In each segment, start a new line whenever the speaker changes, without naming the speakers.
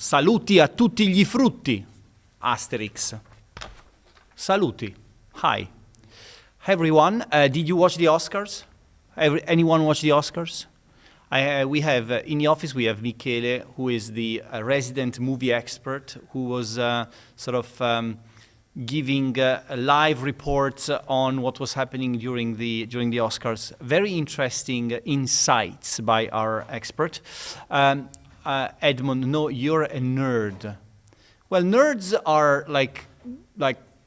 Saluti a tutti gli frutti. Asterix. Saluti. Hi. Everyone, did you watch the Oscars? Anyone watch the Oscars? We have, in the office, we have Michele, who is the resident movie expert, who was giving live reports on what was happening during the Oscars. Very interesting insights by our expert. Edmond, no, you're a nerd. Well, nerds are like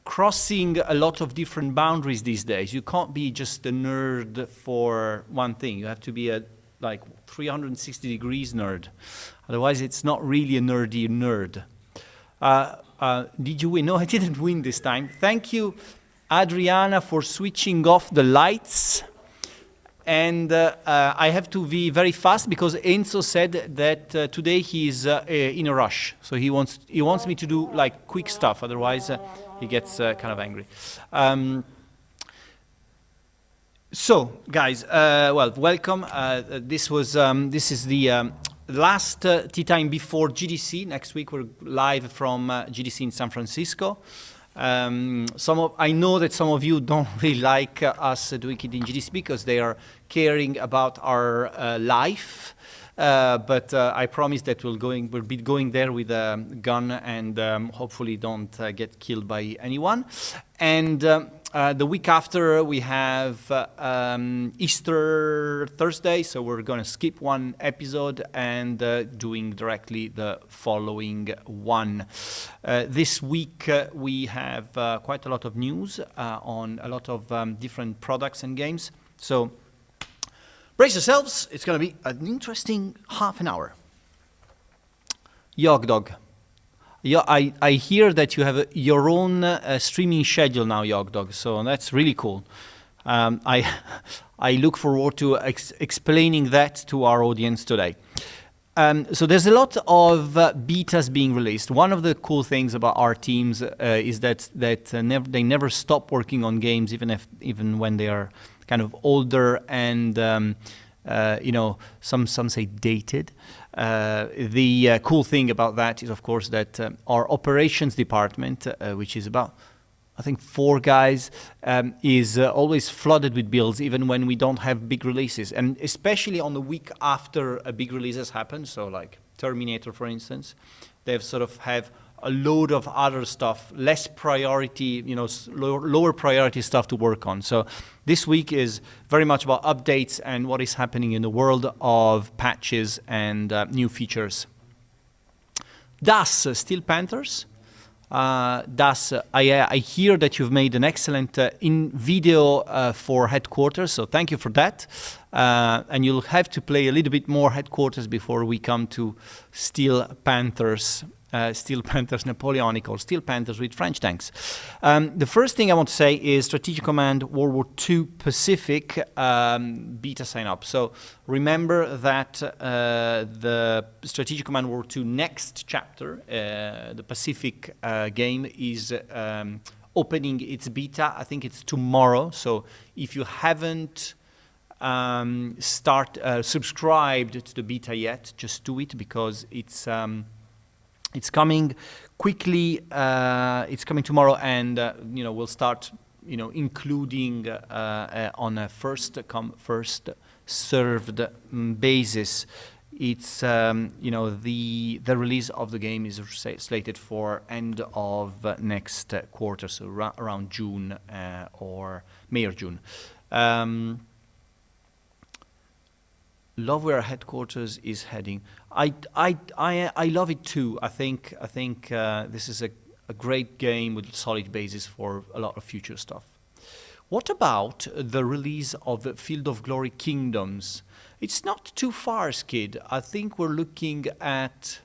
crossing a lot of different boundaries these days. You can't be just a nerd for one thing. You have to be a 360 degrees nerd. Otherwise, it's not really a nerdy nerd. Did you win? No, I didn't win this time. Thank you, Adriana, for switching off the lights. And I have to be very fast because Enzo said that today he's in a rush. So he wants me to do quick stuff. Otherwise, he gets kind of angry. So, guys, welcome. This is the last tea time before GDC. Next week we're live from GDC in San Francisco. I know that some of you don't really like us doing it in GDC because they are caring about our life. But I promise that we'll be going there with a gun and hopefully don't get killed by anyone. And the week after we have Easter Thursday, so we're going to skip one episode and doing directly the following one. This week we have quite a lot of news on a lot of different products and games. So brace yourselves, it's going to be an interesting half an hour. Yog Dog. Yeah, I hear that you have your own streaming schedule now, Yog Dog, so that's really cool. I look forward to explaining that to our audience today. So there's a lot of betas being released. One of the cool things about our teams is that they never stop working on games, even when they are kind of older and some say dated. The cool thing about that is, of course, that our operations department, which is about, I think, 4 guys, is always flooded with builds, even when we don't have big releases. And especially on the week after a big release has happened, so like Terminator, for instance, they have a load of other stuff, less priority, lower priority stuff to work on. So this week is very much about updates and what is happening in the world of patches and new features. Das, Steel Panthers. Das, I hear that you've made an excellent video for Headquarters, so thank you for that. And you'll have to play a little bit more Headquarters before we come to Steel Panthers. Steel Panthers Napoleonic, or Steel Panthers with French tanks. The first thing I want to say is Strategic Command World War II Pacific beta sign up. So remember that the Strategic Command World War II next chapter, the Pacific game, is opening its beta. I think it's tomorrow. So if you haven't subscribed to the beta yet, just do it, because it's coming quickly. It's coming tomorrow, and we'll start, including on a first come first served basis. It's the release of the game is slated for end of next quarter, so around June or May or June. Love where Headquarters is heading. I love it too. I think this is a great game with a solid basis for a lot of future stuff. What about the release of the Field of Glory Kingdoms? It's not too far, Skid. I think we're looking at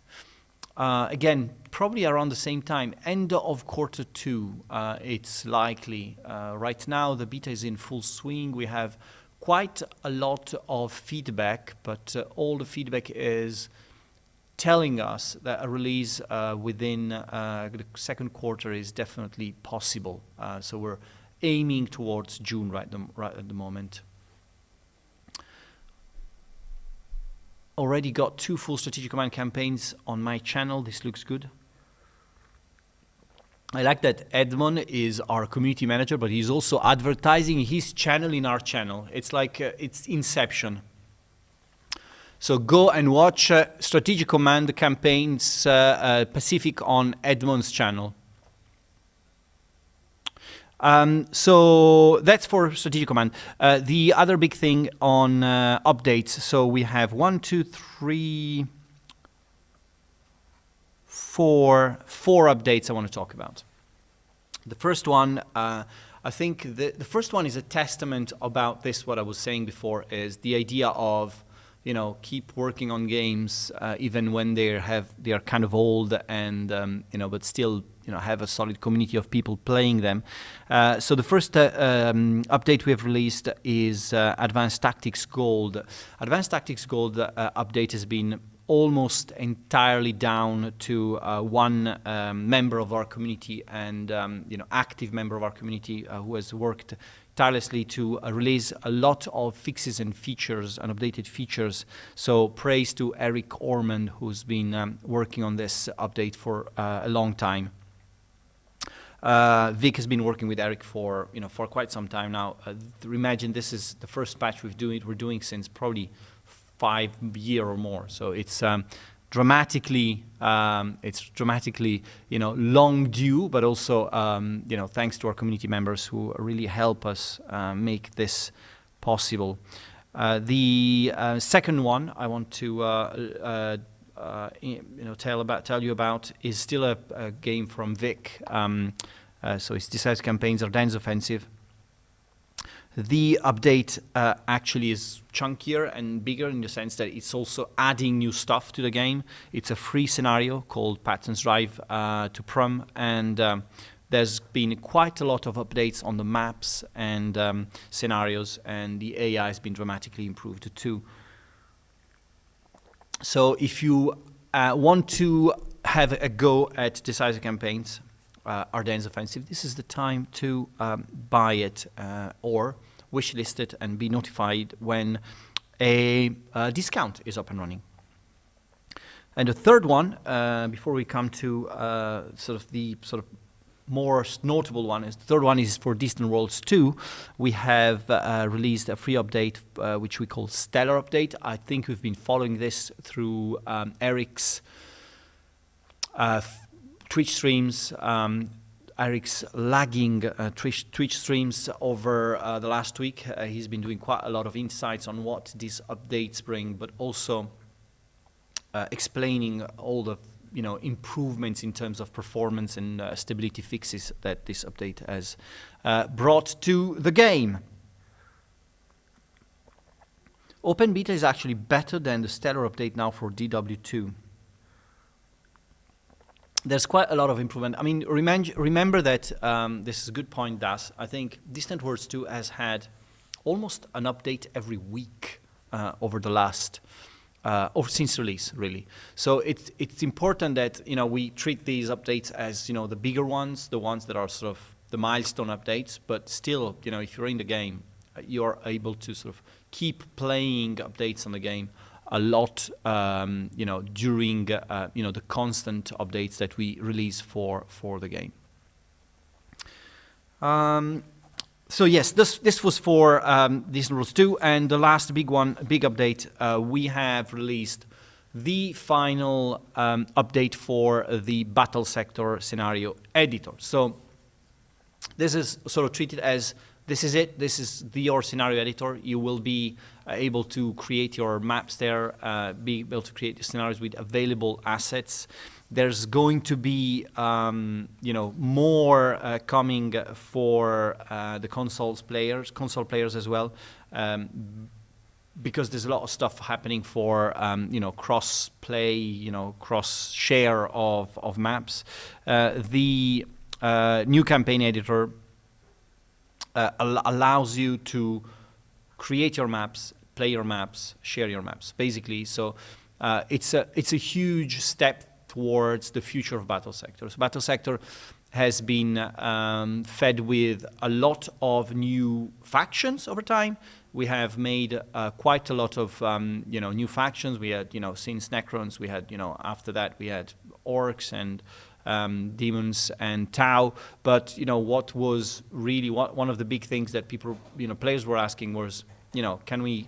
again probably around the same time, end of quarter 2. It's likely. Right now the beta is in full swing. We have quite a lot of feedback, but all the feedback is telling us that a release within the second quarter is definitely possible. So we're aiming towards June right at the moment. already got 2 full strategic command campaigns on my channel. This looks good. I like that Edmond is our community manager, but he's also advertising his channel in our channel. It's like it's Inception. So go and watch Strategic Command campaigns Pacific on Edmond's channel. So that's for Strategic Command. The other big thing on updates. So we have 1, 2, 3, 4 updates I want to talk about. The first one, I think the first one is a testament about this, what I was saying before, is the idea of, you know, keep working on games even when they are kind of old and, you know, but still, you know, have a solid community of people playing them. So the first update we have released is Advanced Tactics Gold. Advanced Tactics Gold update has been almost entirely down to one member of our community and you know, active member of our community who has worked tirelessly to release a lot of fixes and features and updated features. So praise to Eric Ormond, who's been working on this update for a long time. Vic has been working with Eric for, you know, for quite some time now. Imagine this is the first patch we're doing since probably 5 years or more. So it's dramatically, you know, long due, but also, you know, thanks to our community members who really help us make this possible. The second one I want to, you know, tell you about is still a game from Vic. So it's Decisive Campaigns Ardennes Offensive. The update actually is chunkier and bigger in the sense that it's also adding new stuff to the game. It's a free scenario called Patton's Drive to Prum, and there's been quite a lot of updates on the maps and scenarios, and the AI has been dramatically improved too. So if you want to have a go at Decisive Campaigns, Ardennes Offensive, this is the time to buy it or wishlist it and be notified when a discount is up and running. And the third one, before we come to the more notable one, is the third one is for Distant Worlds 2. We have released a free update which we call Stellar Update. I think we've been following this through Eric's Twitch streams. Eric's lagging Twitch streams over the last week. He's been doing quite a lot of insights on what these updates bring, but also explaining all the, you know, improvements in terms of performance and stability fixes that this update has brought to the game. Open Beta is actually better than the Stellar Update now for DW2. There's quite a lot of improvement. I mean, remember that, this is a good point, Das. I think Distant Worlds 2 has had almost an update every week over the last, or since release, really. So it's important that, you know, we treat these updates as, you know, the bigger ones, the ones that are sort of the milestone updates, but still, you know, if you're in the game, you're able to sort of keep playing updates on the game a lot, you know, during, you know, the constant updates that we release for the game. So yes, this was for Distant Worlds 2, and the last big update, we have released the final update for the Battle Sector Scenario Editor. So this is sort of treated as, this is it, this is your scenario editor. You will be able to create your maps there, be able to create scenarios with available assets. There's going to be, you know, more coming for the console players as well, because there's a lot of stuff happening for, you know, cross-play, you know, cross-share of maps. The new campaign editor allows you to create your maps, play your maps, share your maps, basically. So it's a huge step towards the future of Battle Sector. So Battle Sector has been fed with a lot of new factions over time. We have made quite a lot of new factions. We had since Necrons, we had after that we had orcs and demons and Tau. But what was really one of the big things that people players were asking was can we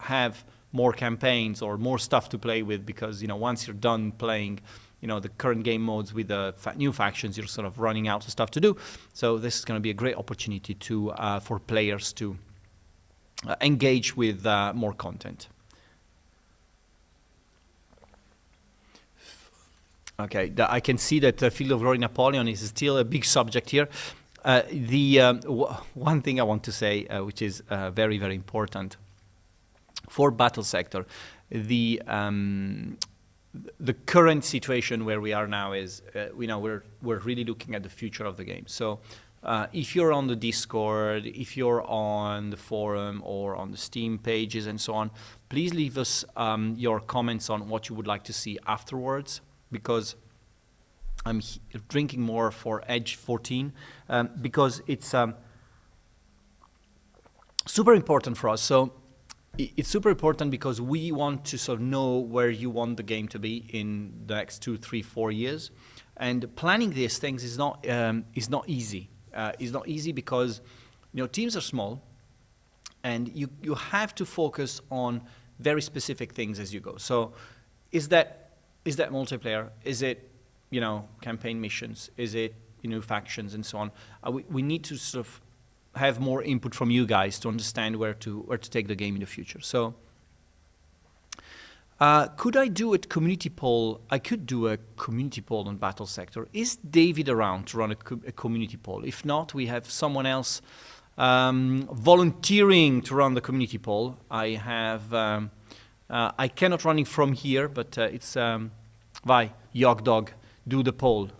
have more campaigns or more stuff to play with, because once you're done playing the current game modes with the new factions, you're sort of running out of stuff to do. So this is going to be a great opportunity for players to engage with more content. Okay, I can see that Field of Glory Napoleon is still a big subject here. One thing I want to say, which is very, very important for Battle Sector, the current situation where we are now is, we're really looking at the future of the game. So if you're on the Discord, if you're on the forum or on the Steam pages and so on, please leave us your comments on what you would like to see afterwards, because I'm drinking more for Edge 14 because it's super important for us. So it's super important because we want to sort of know where you want the game to be in the next 2, 3, 4 years, and planning these things is not easy. It's not easy because teams are small, and you have to focus on very specific things as you go. So is that multiplayer? Is it campaign missions? Is it factions and so on? We need to sort of have more input from you guys to understand where to take the game in the future. So could I do a community poll? I could do a community poll on Battle Sector. Is David around to run a community poll? If not, we have someone else volunteering to run the community poll. I cannot run it from here, but it's Vai, Yog Dog, do the poll.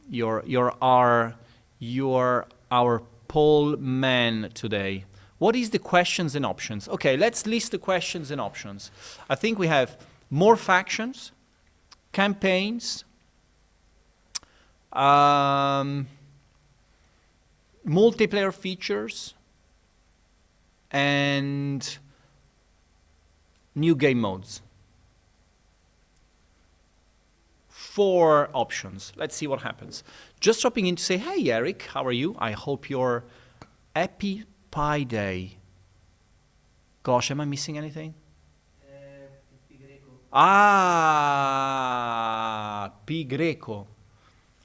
You're our poll man today. What is the questions and options? Okay, let's list the questions and options. I think we have more factions, campaigns, multiplayer features, and new game modes. 4 options. Let's see what happens. Just dropping in to say, hey Eric, how are you? I hope you're happy Pi Day. Gosh, am I missing anything?
Pi Greco.
Ah, Pi Greco.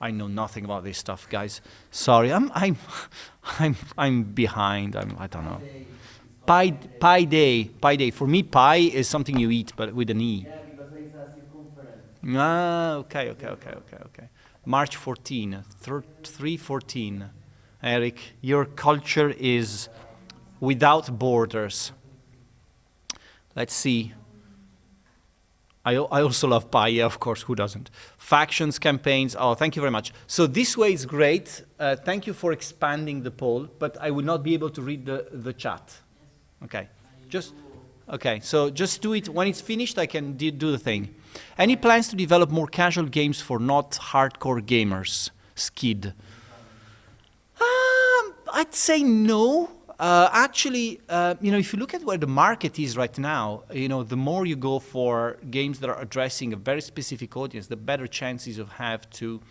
I know nothing about this stuff, guys. Sorry, I'm behind. I don't know. Pi Day. For me, pie is something you eat, but with an E.
Yeah, because it's a circumference.
Ah, okay. March 14, 314. Eric, your culture is without borders. Let's see. I also love pie, yeah, of course, who doesn't? Factions, campaigns, oh, thank you very much. So this way is great. Thank you for expanding the poll, but I will not be able to read the chat. Okay, so just do it. When it's finished, I can do the thing. Any plans to develop more casual games for not hardcore gamers? Skid. I'd say no. Actually, if you look at where the market is right now, the more you go for games that are addressing a very specific audience, the better chances you have to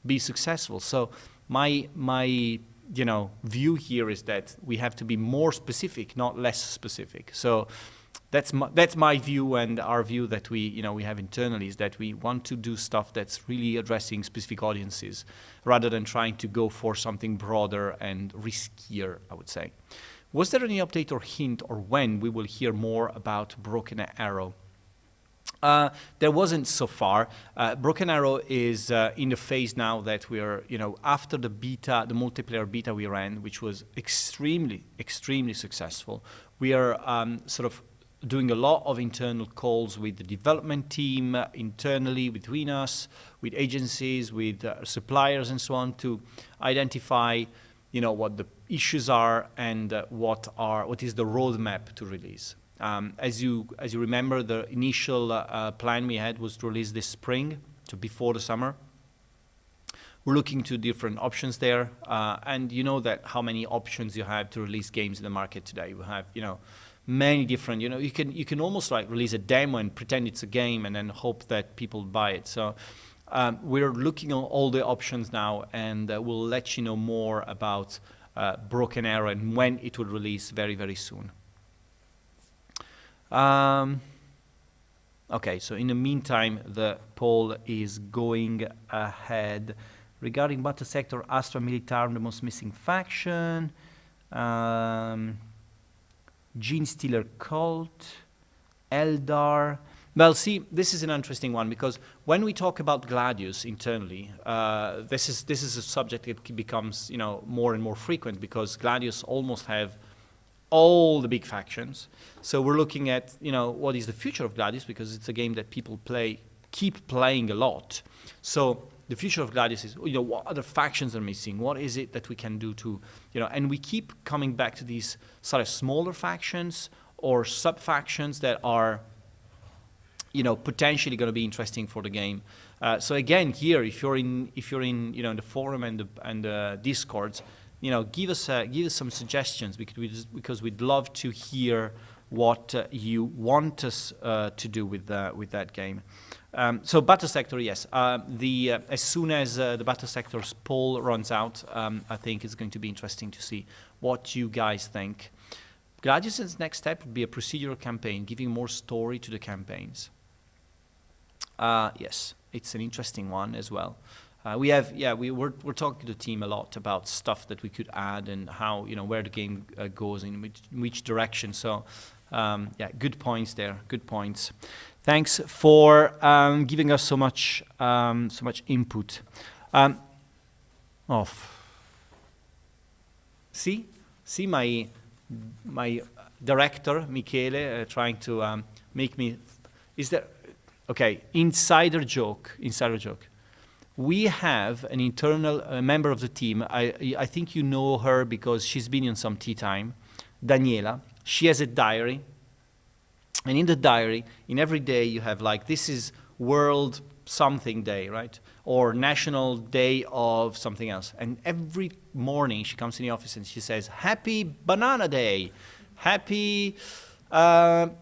be successful. So my view here is that we have to be more specific, not less specific. So that's my view, and our view that we have internally is that we want to do stuff that's really addressing specific audiences rather than trying to go for something broader and riskier, I would say. Was there any update or hint or when we will hear more about Broken Arrow? There wasn't so far. Broken Arrow is in the phase now that we are, after the multiplayer beta we ran, which was extremely, extremely successful. We are sort of doing a lot of internal calls with the development team, internally, between us, with agencies, with suppliers and so on, to identify, what the issues are and what is the roadmap to release. As you remember, the initial plan we had was to release this spring, so before the summer. we're looking to different options there, and you know that how many options you have to release games in the market today. We have, you know, many different, you know, you can almost like release a demo and pretend it's a game and then hope that people buy it. So we're looking at all the options now, and we'll let you know more about Broken Arrow and when it will release very, very soon. Okay, so in the meantime, the poll is going ahead. Regarding Battle Sector, Astra Militarum, the most missing faction. Gene Stealer Cult. Eldar. Well, see, this is an interesting one, because when we talk about Gladius internally, this is a subject that becomes, you know, more and more frequent, because Gladius almost have all the big factions. So we're looking at, you know, what is the future of Gladius, because it's a game that people keep playing a lot. So the future of Gladius is, you know, what other factions are missing? What is it that we can do to, you know, and we keep coming back to these sort of smaller factions or sub-factions that are, you know, potentially going to be interesting for the game. So again, here, if you're in, you know, in the forum and the Discords, you know, give us some suggestions, because we'd love to hear what you want us to do with that game. So Battle Sector, yes. As soon as the Battle Sector's poll runs out, I think it's going to be interesting to see what you guys think. Gladius's next step would be a procedural campaign, giving more story to the campaigns. Yes, it's an interesting one as well. We're talking to the team a lot about stuff that we could add and how, you know, where the game goes in which direction. So, yeah, good points there. Good points. Thanks for giving us so much input. See my director Michele trying to make me. Is there? Okay, insider joke. We have an internal member of the team. I think you know her because she's been in some tea time. Daniela. She has a diary. And in the diary, in every day you have like, this is World something day, right? Or National Day of something else. And every morning she comes in the office and she says, Happy Banana Day. Happy Bald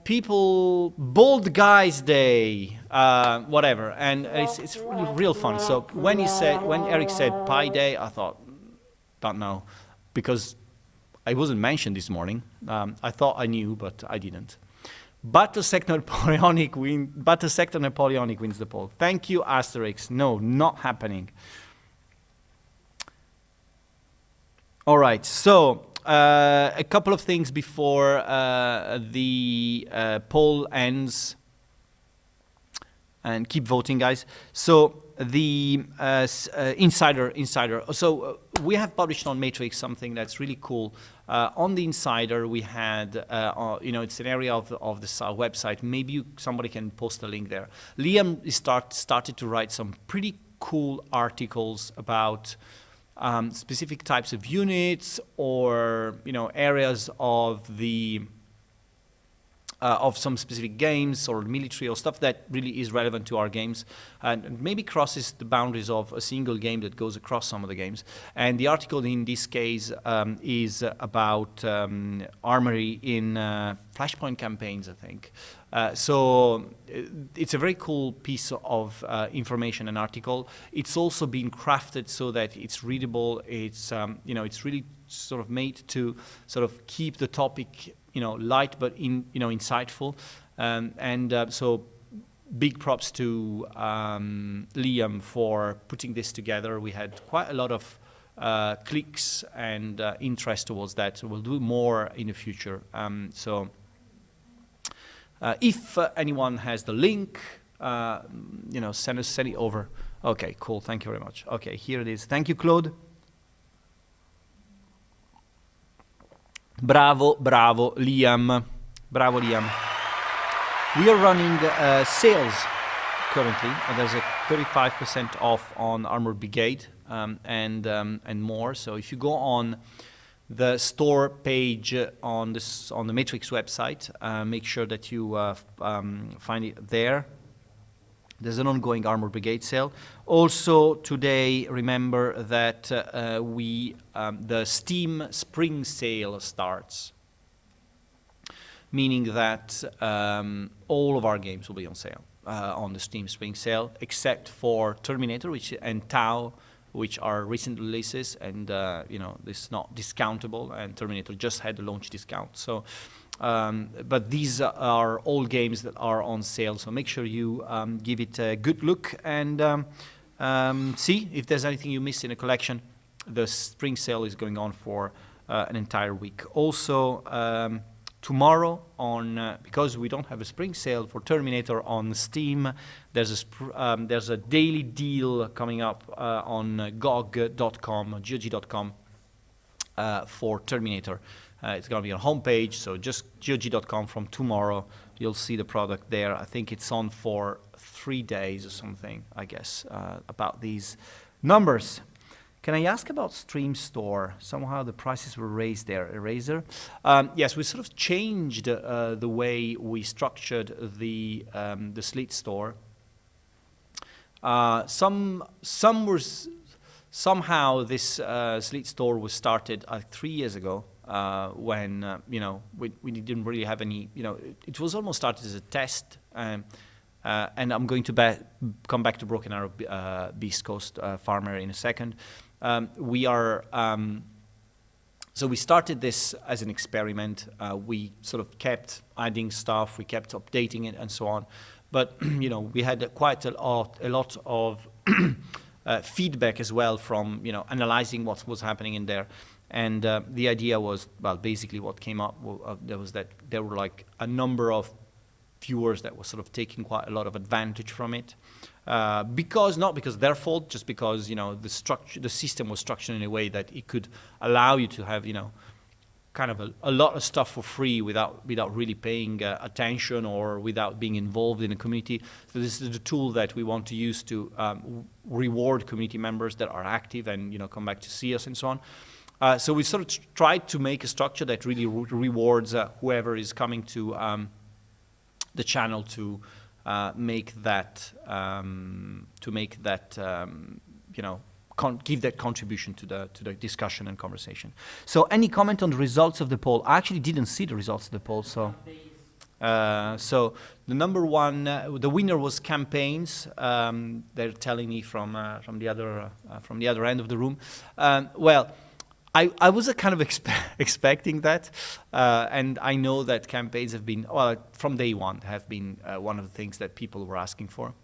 Guys Day. Whatever. And it's real fun. So when Eric said Pi Day, I thought, don't know. Because I wasn't mentioned this morning. I thought I knew, but I didn't. Battle Sector Napoleonic wins the poll. Thank you, Asterix. No, not happening. All right, so a couple of things before the poll ends. And keep voting, guys. So the Insider. So we have published on Matrix something that's really cool. On the Insider, we had, you know, it's an area of the website. Maybe somebody can post a link there. Liam started to write some pretty cool articles about specific types of units, or, you know, areas of the of some specific games or military or stuff that really is relevant to our games, and maybe crosses the boundaries of a single game that goes across some of the games. And the article in this case is about armory in Flashpoint campaigns, I think. So it's a very cool piece of information and article. It's also been crafted so that it's readable. It's you know, it's really sort of made to sort of keep the topic, you know, light but insightful, so big props to Liam for putting this together. We had quite a lot of clicks and interest towards that, so we'll do more in the future. If anyone has the link, you know, send it over. Okay, cool. Thank you very much. Okay, here it is. Thank you, Claude. Bravo, Liam. Bravo, Liam. We are running sales currently, and there's a 35% off on Armored Brigade and more. So if you go on the store page on the Matrix website, make sure that you find it there. There's an ongoing Armor Brigade sale. Also today, remember that the Steam Spring Sale starts, meaning that all of our games will be on sale on the Steam Spring Sale, except for Terminator and Tau, which are recent releases, and this is not discountable, and Terminator just had a launch discount. So. But these are all games that are on sale, so make sure you give it a good look and see if there's anything you missed in a collection. The spring sale is going on for an entire week. Also, tomorrow, because we don't have a spring sale for Terminator on Steam, there's a daily deal coming up on GOG.com for Terminator. It's going to be on homepage, so just GOG.com from tomorrow. You'll see the product there. I think it's on for 3 days or something, I guess, about these numbers. Can I ask about Stream Store? Somehow the prices were raised there. Eraser? Yes, we sort of changed the way we structured the Slit Store. Somehow this Slit Store was started 3 years ago. When we didn't really have any, it was almost started as a test, and I'm going to come back to Broken Arrow Beast Coast Farmer in a second. So we started this as an experiment. We sort of kept adding stuff, we kept updating it, and so on. But we had quite a lot of feedback as well from analyzing what was happening in there. And the idea was, well, basically what came up was that there were like a number of viewers that were sort of taking quite a lot of advantage from it, not because of their fault, just because the system was structured in a way that it could allow you to have kind of a lot of stuff for free without really paying attention or without being involved in a community. So this is the tool that we want to use to reward community members that are active and come back to see us and so on. So we sort of tried to make a structure that really rewards whoever is coming to the channel to make that give that contribution to the discussion and conversation. So any comment on the results of the poll? I actually didn't see the results of the poll, so. So the number one, the winner was Campaigns. They're telling me from the other end of the room. Well. I was kind of expecting that, and I know that Campaigns have been, well, from day one, have been one of the things that people were asking for.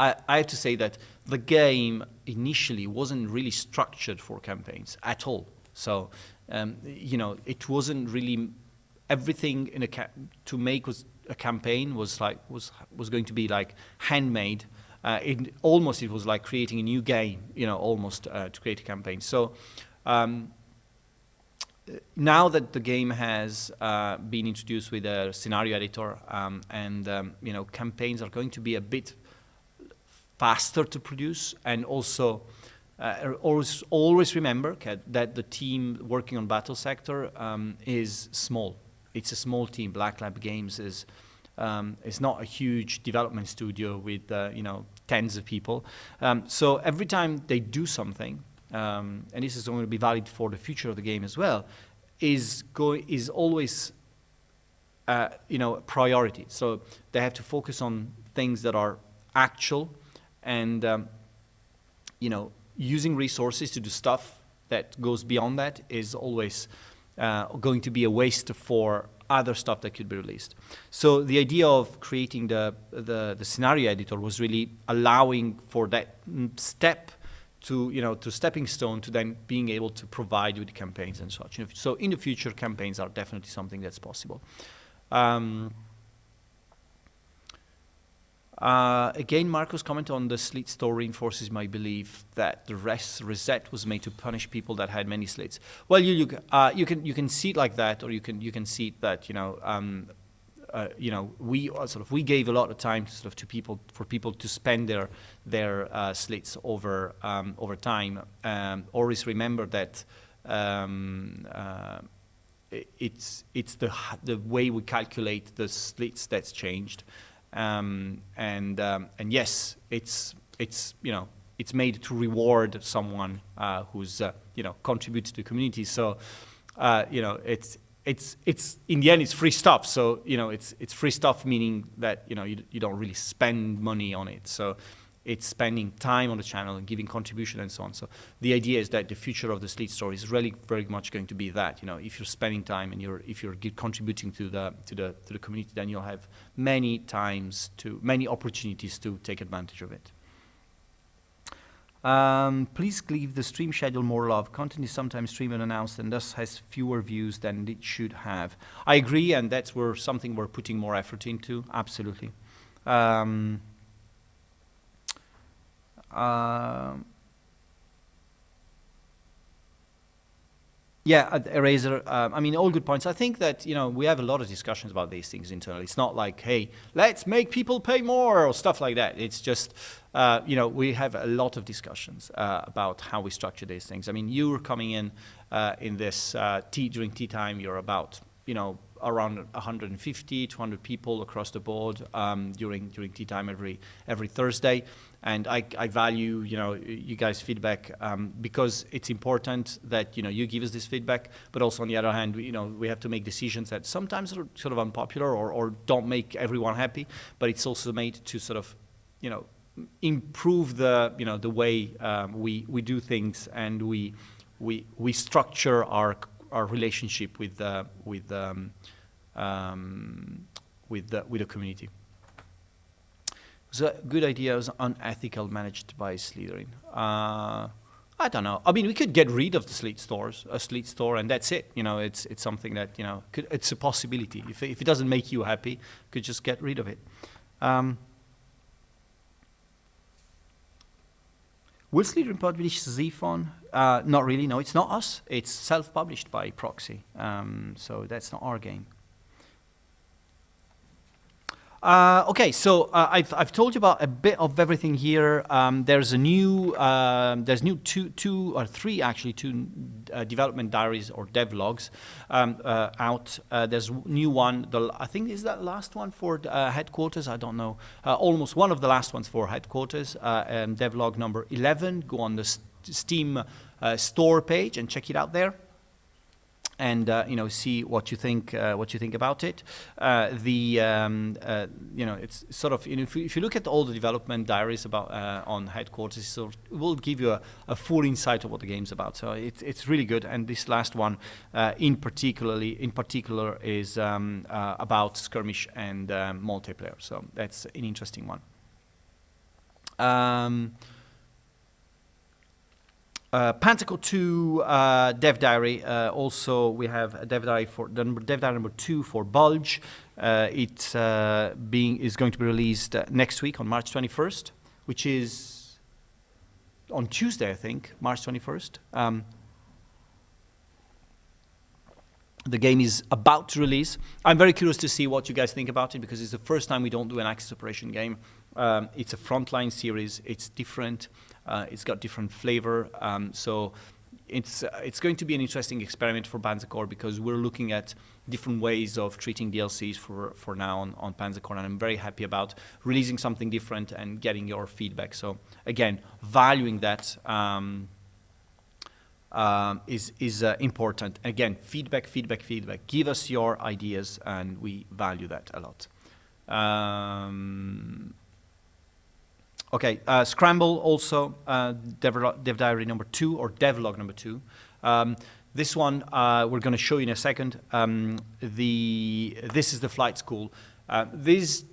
I have to say that the game initially wasn't really structured for campaigns at all. So, it wasn't really everything in to make a campaign was going to be like handmade. It was like creating a new game, almost to create a campaign. So. Now that the game has been introduced with a scenario editor, campaigns are going to be a bit faster to produce, and also always remember that the team working on Battle Sector is small. It's a small team. Black Lab Games is not a huge development studio with tens of people. So every time they do something. And this is going to be valid for the future of the game as well, is always priority. So they have to focus on things that are actual, and using resources to do stuff that goes beyond that is always going to be a waste for other stuff that could be released. So the idea of creating the scenario editor was really allowing for that step to stepping stone to then being able to provide you with the campaigns and such. So in the future, campaigns are definitely something that's possible. Again, Marco's comment on the slit store reinforces my belief that the reset was made to punish people that had many slits. Well, you can see it like that, or you can see it that we gave a lot of time to people to spend their slits over time. Always remember that it's the way we calculate the slits that's changed. And yes, it's you know, it's made to reward someone who's you know, contributed to the community. So you know, it's in the end it's free stuff. So you know, it's free stuff, meaning that you know, you don't really spend money on it. So it's spending time on the channel and giving contribution and so on. So the idea is that the future of the Sleet store is really very much going to be that. You know, if you're spending time and if you're contributing to the community, then you'll have many opportunities to take advantage of it. Please give the stream schedule more love. Content is sometimes streamed unannounced and thus has fewer views than it should have. I agree, and that's something we're putting more effort into. Absolutely. Yeah, Eraser, I mean, all good points. I think that, you know, we have a lot of discussions about these things internally. It's not like, hey, let's make people pay more or stuff like that. It's just, you know, we have a lot of discussions about how we structure these things. I mean, you're coming in this during tea time, you're about, you know, around 150, 200 people across the board during tea time every Thursday. And I value, you know, you guys' feedback because it's important that, you know, you give us this feedback, but also on the other hand, you know, we have to make decisions that sometimes are sort of unpopular or don't make everyone happy, but it's also made to sort of, you know, improve the, you know, the way we do things, and we structure our relationship with the community. So good ideas unethical managed by Slitherine. I don't know. I mean, we could get rid of the Sleet store, and that's it. You know, it's something that, you know, it's a possibility. If it doesn't make you happy, you could just get rid of it. Will Slitherine publish Zephon? Not really. No, it's not us. It's self-published by proxy. So that's not our game. Okay, so I've told you about a bit of everything here. There's two or three development diaries or devlogs out. There's new one. I think is that last one for headquarters. I don't know. Almost one of the last ones for headquarters. Devlog number 11. Go on the Steam store page and check it out there. And you know, see what you think about it. You know, it's sort of, you know, if you look at all the development diaries about on headquarters, so it will give you a full insight of what the game's about. So it's really good. And this last one, in particular, is about skirmish and multiplayer. So that's an interesting one. Pantaco 2 dev diary. Also, we have a dev diary for dev diary number 2 for Bulge. It's is going to be released next week on March 21st, which is on Tuesday, I think, March 21st. The game is about to release. I'm very curious to see what you guys think about it, because it's the first time we don't do an Axis Operation game. It's a frontline series. It's different. It's got different flavor. So it's going to be an interesting experiment for Panzercore, because we're looking at different ways of treating DLCs for now on Panzercore, and I'm very happy about releasing something different and getting your feedback. So again, valuing that is important. Again, feedback. Give us your ideas, and we value that a lot. Okay, Scramble also, dev diary number 2 or devlog number 2. This one we're going to show you in a second. This is the flight school. These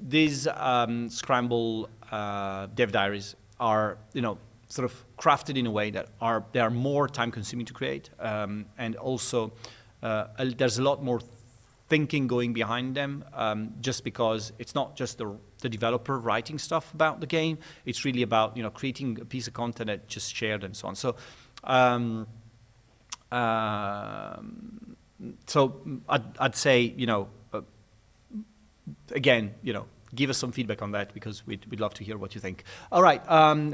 Scramble dev diaries are, you know, sort of crafted in a way that they are more time consuming to create, and also there's a lot more thinking going behind them, just because it's not just the developer writing stuff about the game. It's really about, you know, creating a piece of content that just shared and so on. So I'd say, you know, again, you know, give us some feedback on that, because we'd love to hear what you think. All right,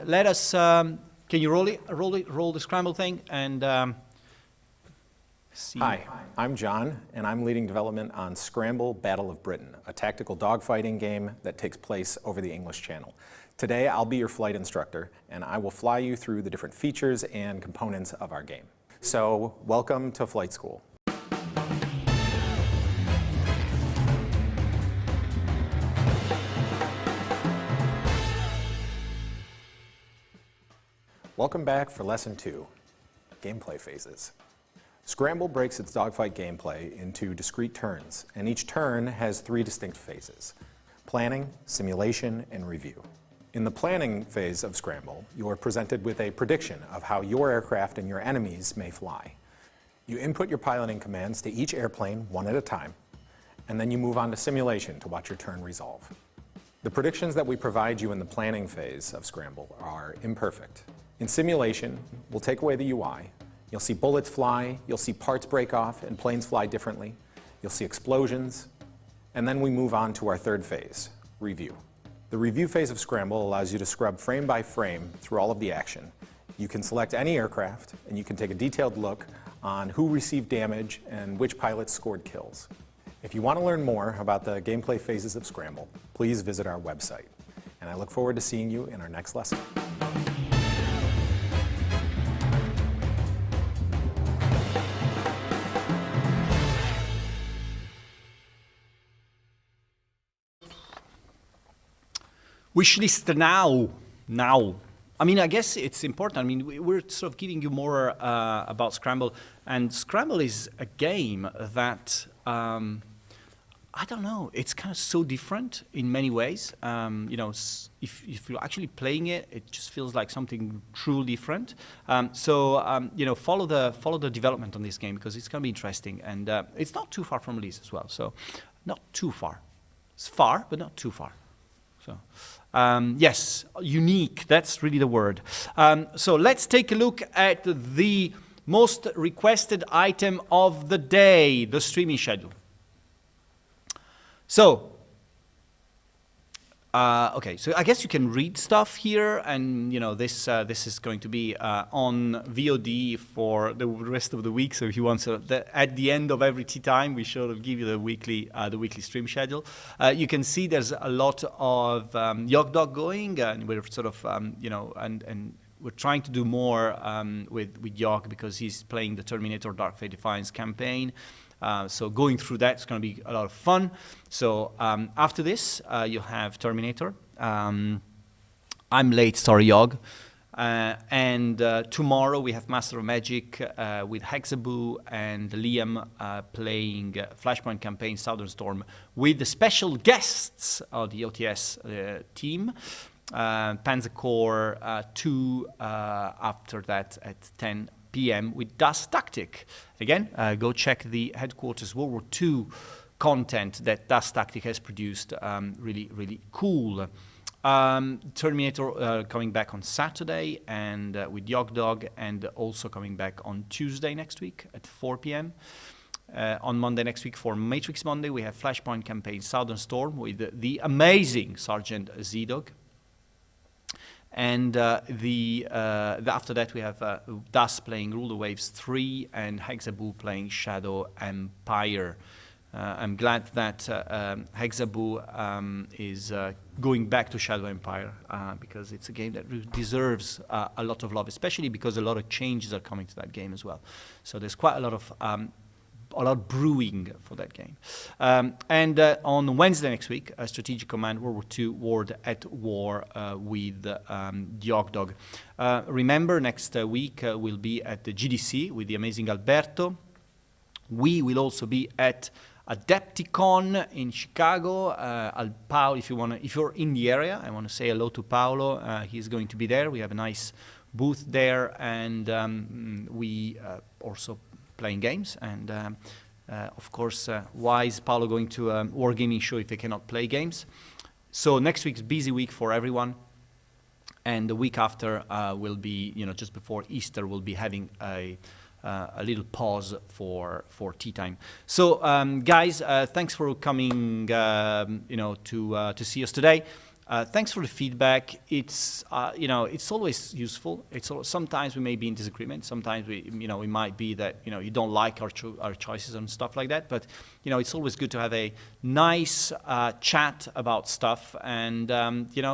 let us. Can you roll the Scramble thing? And
Hi, I'm John, and I'm leading development on Scramble Battle of Britain, a tactical dogfighting game that takes place over the English Channel. Today, I'll be your flight instructor, and I will fly you through the different features and components of our game. So, welcome to flight school. Welcome back for Lesson 2, Gameplay Phases. Scramble breaks its dogfight gameplay into discrete turns, and each turn has 3 distinct phases: planning, simulation, and review. In the planning phase of Scramble, you are presented with a prediction of how your aircraft and your enemies may fly. You input your piloting commands to each airplane one at a time, and then you move on to simulation to watch your turn resolve. The predictions that we provide you in the planning phase of Scramble are imperfect. In simulation, we'll take away the UI. You'll see bullets fly, you'll see parts break off and planes fly differently, you'll see explosions, and then we move on to our third phase, review. The review phase of Scramble allows you to scrub frame by frame through all of the action. You can select any aircraft, and you can take a detailed look on who received damage and which pilots scored kills. If you want to learn more about the gameplay phases of Scramble, please visit our website. And I look forward to seeing you in our next lesson.
Wish list now. I mean, I guess it's important. I mean, we're sort of giving you more about Scramble, and Scramble is a game that, I don't know, it's kind of so different in many ways. You know, if you're actually playing it, it just feels like something truly different. You know, follow the development on this game, because it's going to be interesting, and it's not too far from release as well. So, not too far. It's far, but not too far. So, yes, unique, that's really the word. So let's take a look at the most requested item of the day, the streaming schedule. So, okay, so I guess you can read stuff here, and you know this is going to be on VOD for the rest of the week. So if you want, at the end of every tea time, we sort of give you the weekly stream schedule. You can see there's a lot of Yog Dog going, and we're sort of you know, and we're trying to do more with Yog, because he's playing the Terminator Dark Fate Defiance campaign. So going through that is going to be a lot of fun. So after this, you'll have Terminator. I'm late, sorry, Yog. And tomorrow we have Master of Magic with Hexaboo and Liam playing Flashpoint campaign Southern Storm with the special guests of the OTS team. Panzer Corps 2 after that at 10 p.m. with Das Tactic. Again, go check the headquarters World War II content that Das Tactic has produced. Really, really cool. Terminator coming back on Saturday, and with Yog Dog, and also coming back on Tuesday next week at 4 p.m. On Monday next week for Matrix Monday, we have Flashpoint campaign Southern Storm with the amazing Sergeant Z-Dog. And after that, we have Das playing Rule the Waves 3 and Hexaboo playing Shadow Empire. I'm glad that Hexaboo is going back to Shadow Empire, because it's a game that really deserves a lot of love, especially because a lot of changes are coming to that game as well. So there's quite a lot of brewing for that game. And on Wednesday next week, Strategic Command World War II World at War with Yog Dog. Remember, next week we'll be at the GDC with the amazing Alberto. We will also be at Adepticon in Chicago. Paolo, if you're in the area, I want to say hello to Paolo. He's going to be there. We have a nice booth there, and we also playing games, and of course, why is Paolo going to a wargaming show if they cannot play games? So next week's busy week for everyone, and the week after will be, you know, just before Easter, we'll be having a little pause for tea time. So guys, thanks for coming, you know, to see us today. Thanks for the feedback. It's it's always useful. Sometimes we may be in disagreement. Sometimes we might be that you don't like our choices and stuff like that. But it's always good to have a nice chat about stuff, and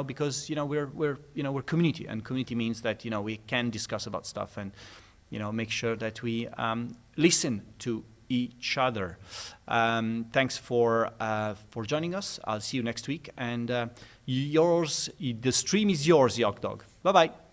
because we're community, and community means that we can discuss about stuff and make sure that we listen to each other. Thanks for joining us. I'll see you next week, and the stream is yours, Yog Dog. Bye bye.